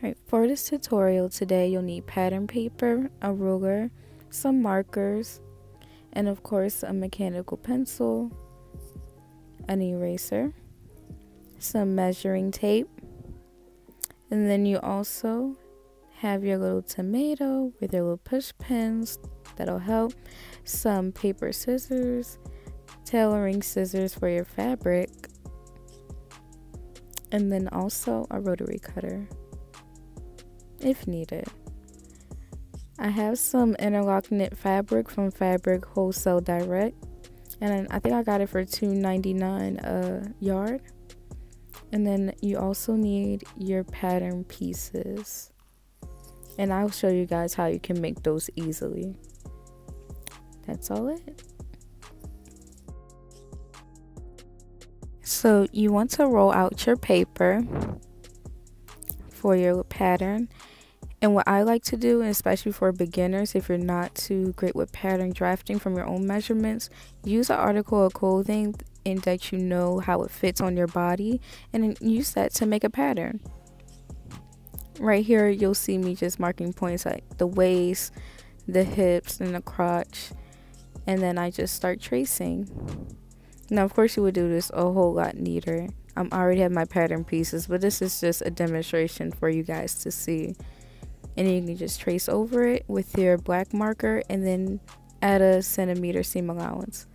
Alright, for this tutorial today, you'll need pattern paper, a ruler, some markers, and of course a mechanical pencil, an eraser, some measuring tape, and then you also have your little tomato with your little push pins that'll help, some paper scissors, tailoring scissors for your fabric, and then also a rotary cutter if needed. I have some interlock knit fabric from Fabric Wholesale Direct, and I think I got it for $2.99 a yard. And then you also need your pattern pieces, and I'll show you guys how you can make those easily. That's all it. So you want to roll out your paper for your pattern. And what I like to do, and especially for beginners, if you're not too great with pattern drafting from your own measurements, use an article of clothing and that you know how it fits on your body, and then use that to make a pattern. Right here you'll see me just marking points like the waist, the hips, and the crotch, and then I just start tracing. Now of course you would do this a whole lot neater. I already have my pattern pieces, but this is just a demonstration for you guys to see. And then you can just trace over it with your black marker and then add a centimeter seam allowance.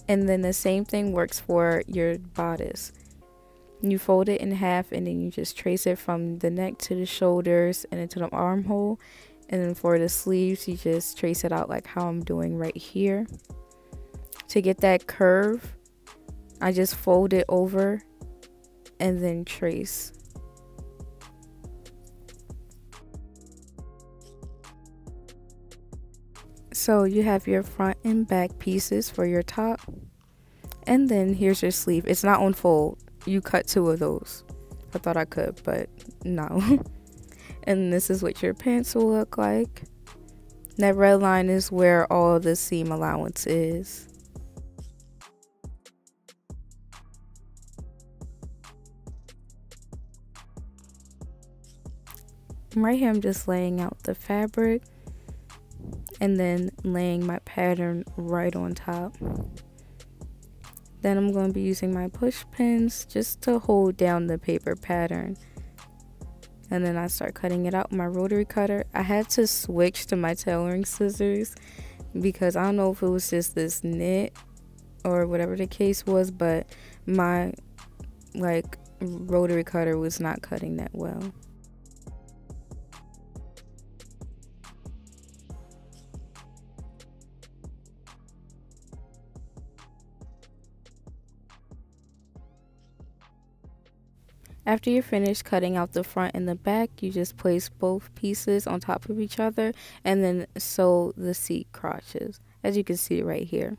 And then the same thing works for your bodice. You fold it in half and then you just trace it from the neck to the shoulders and into the armhole. And then for the sleeves, you just trace it out like how I'm doing right here. To get that curve, I just fold it over and then trace. So you have your front and back pieces for your top, and then here's your sleeve. It's not on fold. You cut two of those. I thought I could, but no. And this is what your pants will look like. That red line is where all the seam allowance is. Right here I'm just laying out the fabric and then laying my pattern right on top. Then I'm going to be using my push pins just to hold down the paper pattern. And then I start cutting it out with my rotary cutter. I had to switch to my tailoring scissors because I don't know if it was just this knit or whatever the case was, but my rotary cutter was not cutting that well. After you're finished cutting out the front and the back, you just place both pieces on top of each other and then sew the seat crotches, as you can see right here.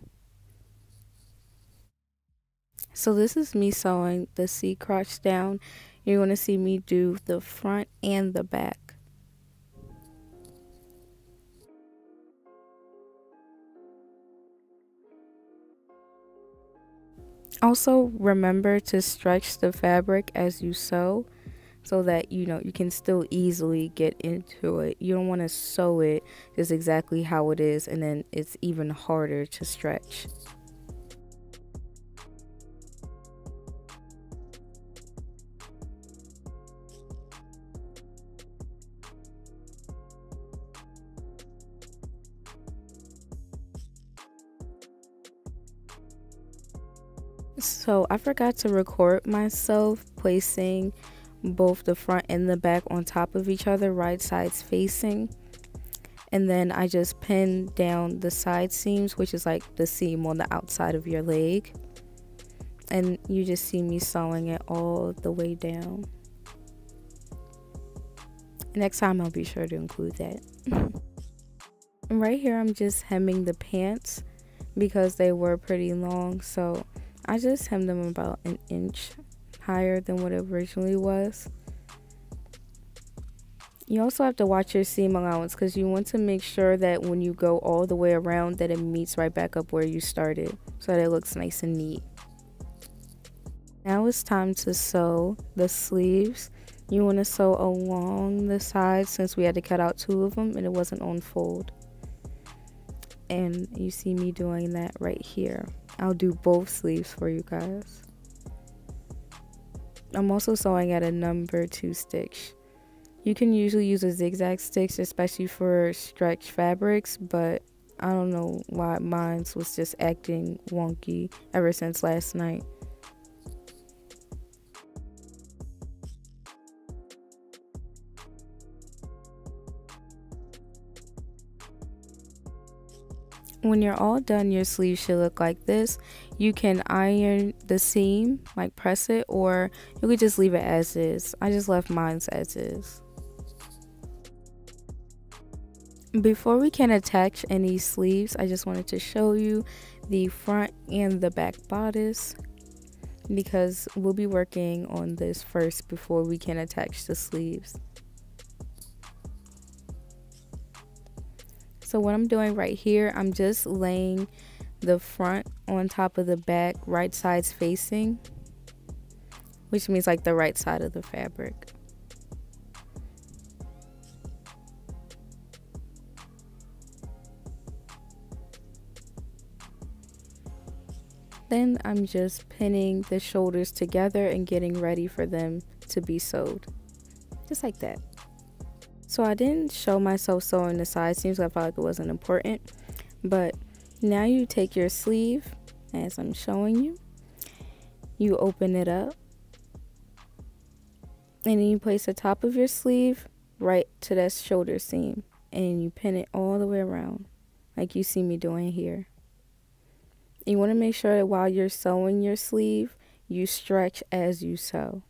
So this is me sewing the seat crotch down. You're going to see me do the front and the back. Also remember to stretch the fabric as you sew so that you can still easily get into it. You don't want to sew it just exactly how it is and then it's even harder to stretch. So I forgot to record myself placing both the front and the back on top of each other, right sides facing. And then I just pinned down the side seams, which is like the seam on the outside of your leg. And you just see me sewing it all the way down. Next time I'll be sure to include that. And right here I'm just hemming the pants because they were pretty long, so I just hemmed them about an inch higher than what it originally was. You also have to watch your seam allowance because you want to make sure that when you go all the way around that it meets right back up where you started so that it looks nice and neat. Now it's time to sew the sleeves. You want to sew along the sides since we had to cut out 2 of them and it wasn't on fold. And you see me doing that right here. I'll do both sleeves for you guys. I'm also sewing at a number 2 stitch. You can usually use a zigzag stitch, especially for stretch fabrics, but I don't know why mine was just acting wonky ever since last night. When you're all done, your sleeve should look like this. You can iron the seam, like press it, or you could just leave it as is. I just left mine as is. Before we can attach any sleeves, I just wanted to show you the front and the back bodice, because we'll be working on this first before we can attach the sleeves. So what I'm doing right here, I'm just laying the front on top of the back, right sides facing, which means like the right side of the fabric. Then I'm just pinning the shoulders together and getting ready for them to be sewed. Just like that. So I didn't show myself sewing the side seams, I felt like it wasn't important. But now you take your sleeve, as I'm showing you, you open it up, and then you place the top of your sleeve right to that shoulder seam, and you pin it all the way around, like you see me doing here. You want to make sure that while you're sewing your sleeve, you stretch as you sew,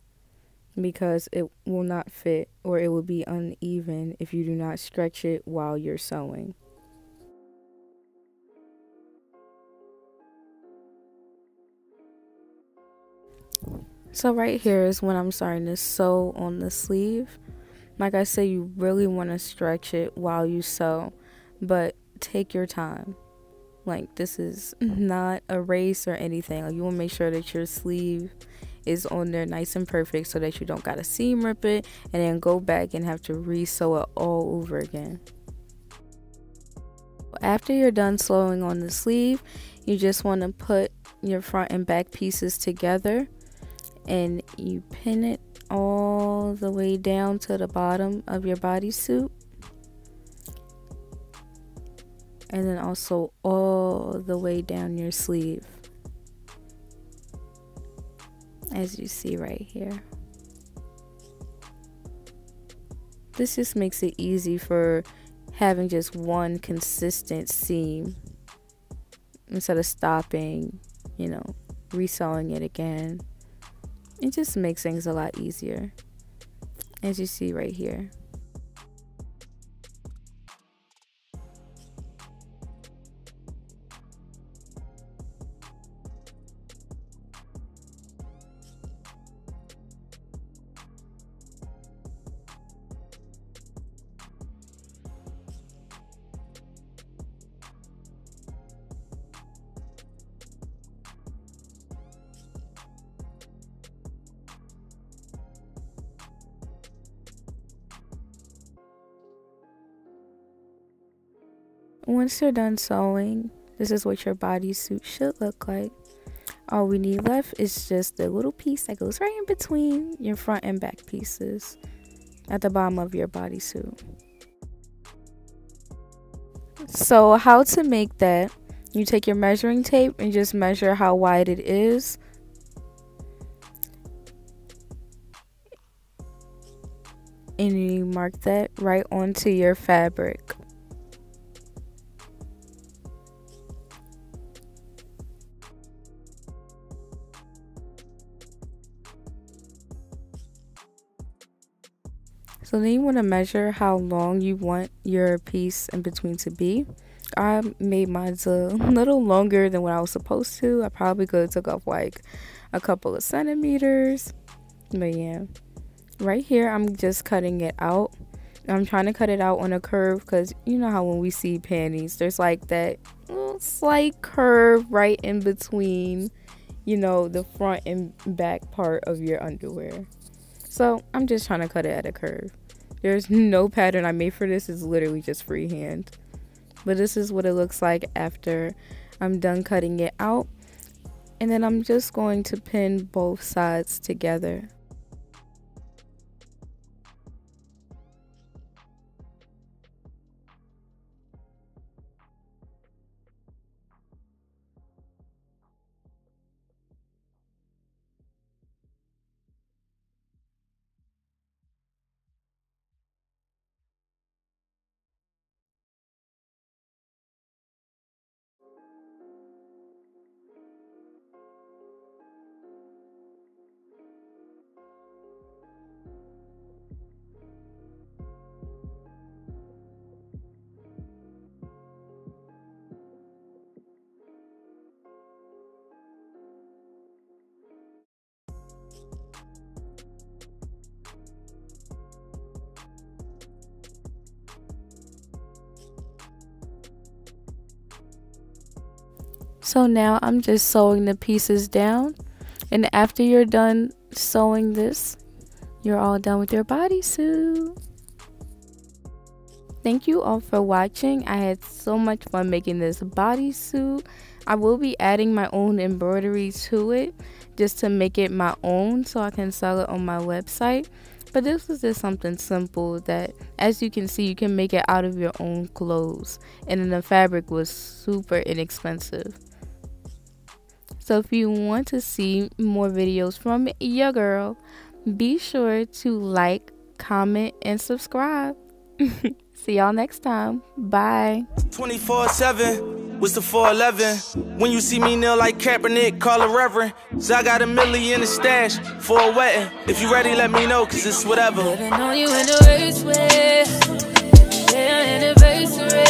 because it will not fit or it will be uneven if you do not stretch it while you're sewing. So right here is when I'm starting to sew on the sleeve. Like I said, you really want to stretch it while you sew, but take your time. Like, this is not a race or anything. Like, you want to make sure that your sleeve is on there nice and perfect so that you don't gotta seam rip it and then go back and have to re-sew it all over again. After you're done sewing on the sleeve, you just want to put your front and back pieces together and you pin it all the way down to the bottom of your bodysuit. And then also all the way down your sleeve, as you see right here. This just makes it easy for having just one consistent seam instead of stopping, you know, resewing it again. It just makes things a lot easier, as you see right here. Once you're done sewing, this is what your bodysuit should look like. All we need left is just the little piece that goes right in between your front and back pieces at the bottom of your bodysuit. So how to make that, you take your measuring tape and just measure how wide it is. And you mark that right onto your fabric. So then you want to measure how long you want your piece in between to be. I made mine a little longer than what I was supposed to. I probably could have took off like a couple of centimeters. But yeah, right here I'm just cutting it out. I'm trying to cut it out on a curve because you know how when we see panties, there's like that little slight curve right in between, you know, the front and back part of your underwear. So I'm just trying to cut it at a curve. There's no pattern I made for this. It's literally just freehand. But this is what it looks like after I'm done cutting it out. And then I'm just going to pin both sides together. So now I'm just sewing the pieces down, and after you're done sewing this, you're all done with your bodysuit. Thank you all for watching. I had so much fun making this bodysuit. I will be adding my own embroidery to it just to make it my own so I can sell it on my website. But this was just something simple that, as you can see, you can make it out of your own clothes. And then the fabric was super inexpensive. So if you want to see more videos from your girl, be sure to like, comment, and subscribe. See y'all next time. Bye. 24/7 was the 411. When you see me kneel like Kaepernick, call a reverend. So I got $1 million in the stash for a wedding. If you ready, let me know, cause it's whatever. Living on you in the race way. Yeah, anniversary.